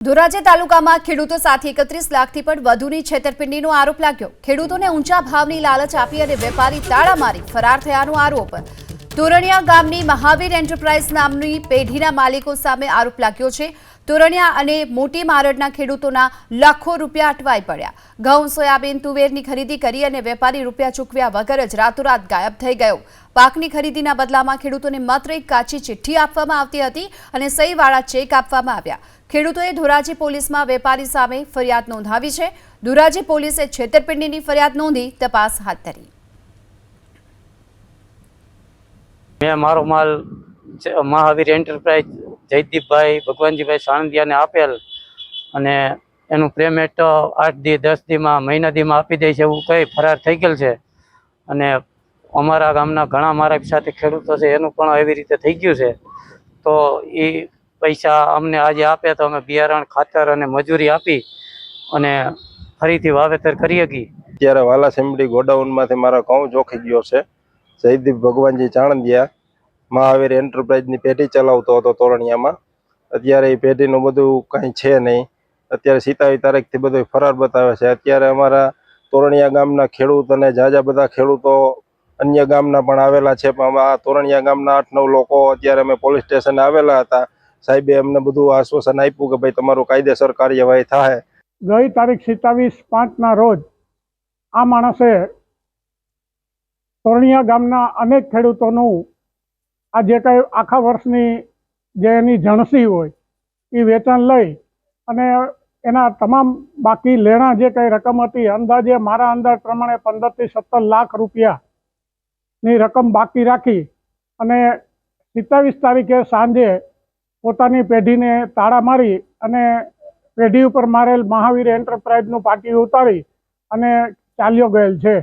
ધોરાજી તાલુકામાં ખેડૂતો સાથે 31 લાખથી પણ વધુની છેતરપિંડીનો આરોપ લાગ્યો। ખેડૂતોને ઊંચા ભાવની લાલચ આપી અને વેપારી તાળા મારી ફરાર થયાનો આરોપ। તોરણિયા ગામની મહાવીર એન્ટરપ્રાઇઝ નામની પેઢીના માલિકો સામે આરોપ લાગ્યો છે। તોરણિયા અને મોટી મારડના ખેડૂતોના લાખો રૂપિયા અટવાઈ પડ્યા। ઘઉં, સોયાબીન, તુવેરની ખરીદી કરી અને વેપારી રૂપિયા ચૂકવ્યા વગર જ રાતોરાત ગાયબ થઈ ગયો। પાકની ખરીદીના બદલામાં ખેડૂતોને માત્ર એક કાચી ચિઠ્ઠી આપવામાં આવતી હતી અને સહીવાળા ચેક આપવામાં આવ્યા। ખેડૂતોએ ધોરાજી પોલીસમાં વેપારી સામે ફરિયાદ નોંધાવી છે। ધોરાજી પોલીસે છેતરપિંડીની ફરિયાદ નોંધી તપાસ હાથ ધરી। મેં મારો માલ મહાવીર એન્ટરપ્રાઇઝ જયદીપભાઈ ભગવાનજીભાઈ સાણંદિયાને આપેલ અને એનું પેમેન્ટ 8 દી 10 દીમાં મહિના દીમાં આપી દે છે એવું કંઈ ફરાર થઈ ગયેલ છે। અને અમારા ગામના ઘણા મારા સાથે ખેડૂતો છે એનું પણ એવી રીતે થઈ ગયું છે। તો એ પૈસા અમને આજે આપે તો અમે બિયારણ, ખાતર અને મજૂરી આપી અને ફરીથી વાવેતર કરી શકીએ। અત્યારે વાલા સેમડી ગોડાઉનમાંથી મારા ઘઉં જોખી ગયો છે। જયદીપ ભગવાનજી ચાણંદિયા મહાવીર એન્ટરપ્રાઇઝની પેઢી ચલાવતો હતો તોરણિયામાં। અત્યારે એ પેઢીનું બધું કંઈ છે નહીં। અત્યારે 27 તારીખથી બધું ફરાર બતાવે છે। અત્યારે અમારા તોરણિયા ગામના ખેડૂત અને ઝાઝા બધા ખેડૂતો અન્ય ગામના પણ આવેલા છે, પણ આ તોરણિયા ગામના 8-9 લોકો અત્યારે અમે પોલીસ સ્ટેશને આવેલા હતા। સાહેબે અમને બધું આશ્વાસન આપ્યું કે ભાઈ તમારું કાયદેસર કાર્યવાહી થાય। ગઈ તારીખ 27/5ના રોજ આ માણસે તોરણિયા ગામના અનેક ખેડૂતોનું આ જે કંઈ આખા વર્ષની જે એની જણસી હોય એ વેચાણ લઈ અને એના તમામ બાકી લેણા જે કંઈ રકમ હતી, અંદાજે મારા અંદાજ પ્રમાણે 15 થી 17 લાખ રૂપિયાની રકમ બાકી રાખી અને 27 તારીખે સાંજે પોતાની પેઢીને તાળા મારી અને પેઢી ઉપર મારેલ મહાવીર એન્ટરપ્રાઇઝનું પાટિયું ઉતારી અને ચાલ્યો ગયેલ છે।